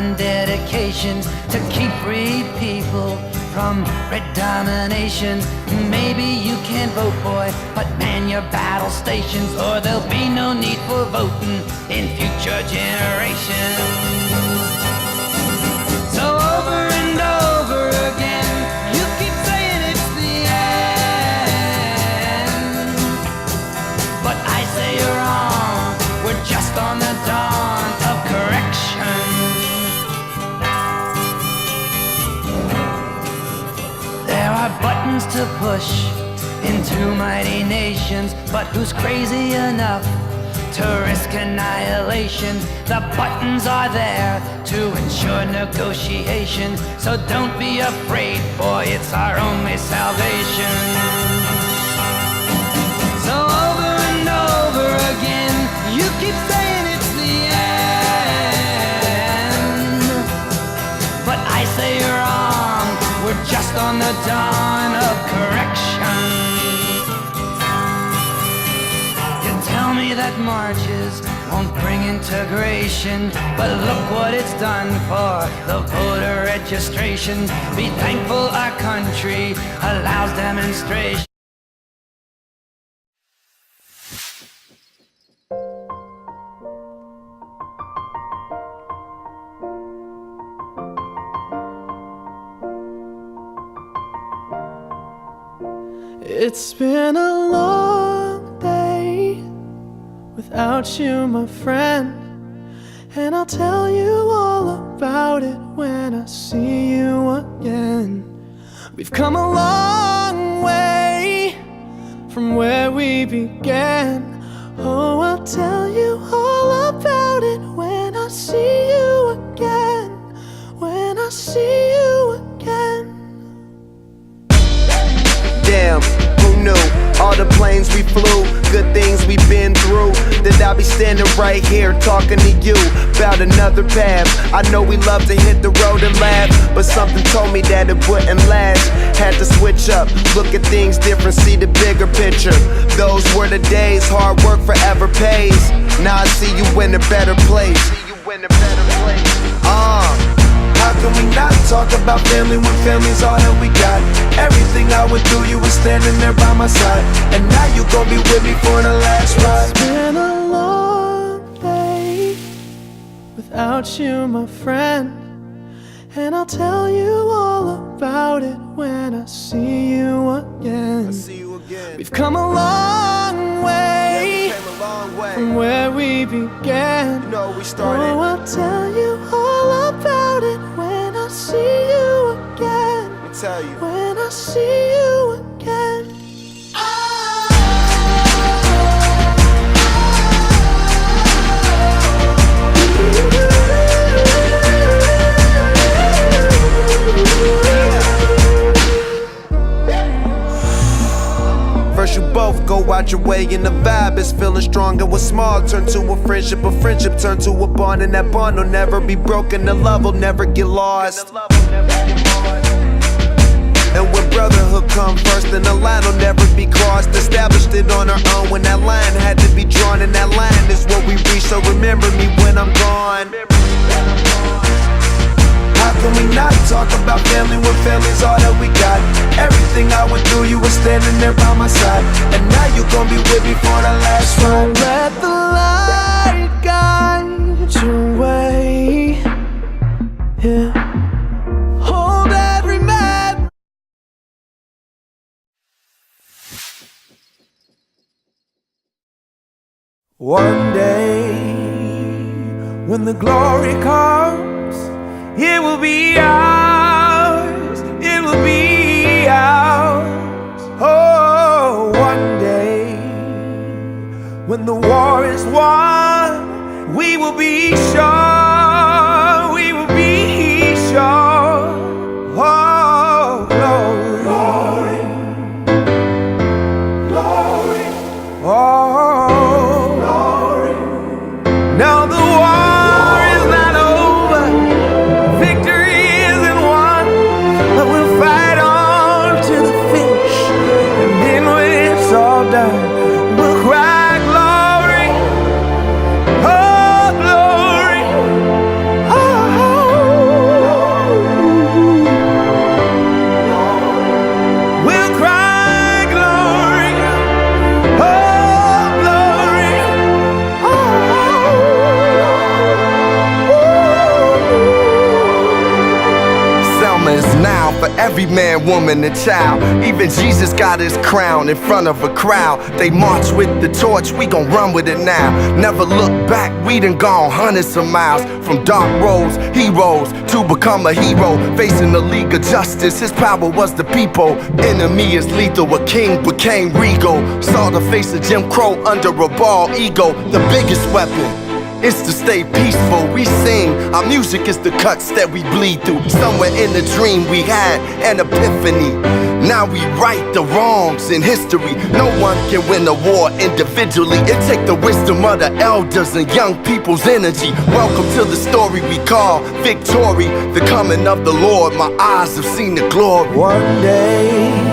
and dedication to keep free people from red domination. Maybe you can't vote, boy, but man your battle stations, or there'll be no need for voting in future generations. So over and over again, you keep saying it's the end, but I say you're wrong. We're just on the dawn of correction. There are buttons to push in two mighty nations, but who's crazy enough to risk annihilation? The buttons are there to ensure negotiation, so don't be afraid, boy, it's our only salvation. So over and over again, you keep saying it's the end, but I say you're wrong. We're just on the dawn of correction. You tell me that marches won't bring integration, but look what it's done for the voter registration. Be thankful our country allows demonstration. It's been a long day without you, my friend, and I'll tell you all about it when I see you again. We've come a long way from where we began. Oh, I'll tell you all about it when I see you again. When I see you again. Damn, who knew? All the planes we flew, good things we've been through, that I'll be standing right here talking to you about another path. I know we love to hit the road and laugh, but something told me that it wouldn't last. Had to switch up, look at things different, see the bigger picture. Those were the days, hard work forever pays. Now I see you in a better place. How can we not talk about family when family's all that we got? Everything I went through, you were standing there by my side, and now you gon' be with me for the last ride. It's been a long day without you, my friend, and I'll tell you all about it when I see you again. We've come a long way, from where we began. You know we started. Oh, I'll tell you all about it when I see you again. Let me tell you. When I see you again. First you both go out your way and the vibe is feeling strong, and what's small turn to a friendship turn to a bond, and that bond will never be broken, the love will never get lost. And when brotherhood come first, then the line will never be crossed. Established it on our own when that line had to be drawn, and that line is what we reach, so remember me when I'm gone. How can we not talk about family when family's all that we got? Everything I went through, you were standing there by my side, and now you gon' be with me for the last ride. Let the light guide your way. Yeah. Hold every man. One day, when the glory comes, it will be ours, it will be ours. Oh, one day, when the war is won, we will be sure, we will be sure. Oh, glory, glory, glory. Oh, glory. Now the war is not over, victory isn't won, but we'll fight on to the finish, and then when it's all done, we'll cry glory, oh glory, every man, woman, and child. Even Jesus got his crown in front of a crowd. They march with the torch, we gon' run with it now. Never look back, we done gone hundreds of miles. From dark roads, heroes, to become a hero. Facing the League of Justice, his power was the people. Enemy is lethal, a king became regal. Saw the face of Jim Crow under a bald ego. The biggest weapon is to stay peaceful. We sing, our music is the cuts that we bleed through. Somewhere in the dream we had an epiphany. Now we right the wrongs in history. No one can win a war individually. It take the wisdom of the elders and young people's energy. Welcome to the story we call victory. The coming of the Lord, my eyes have seen the glory. One day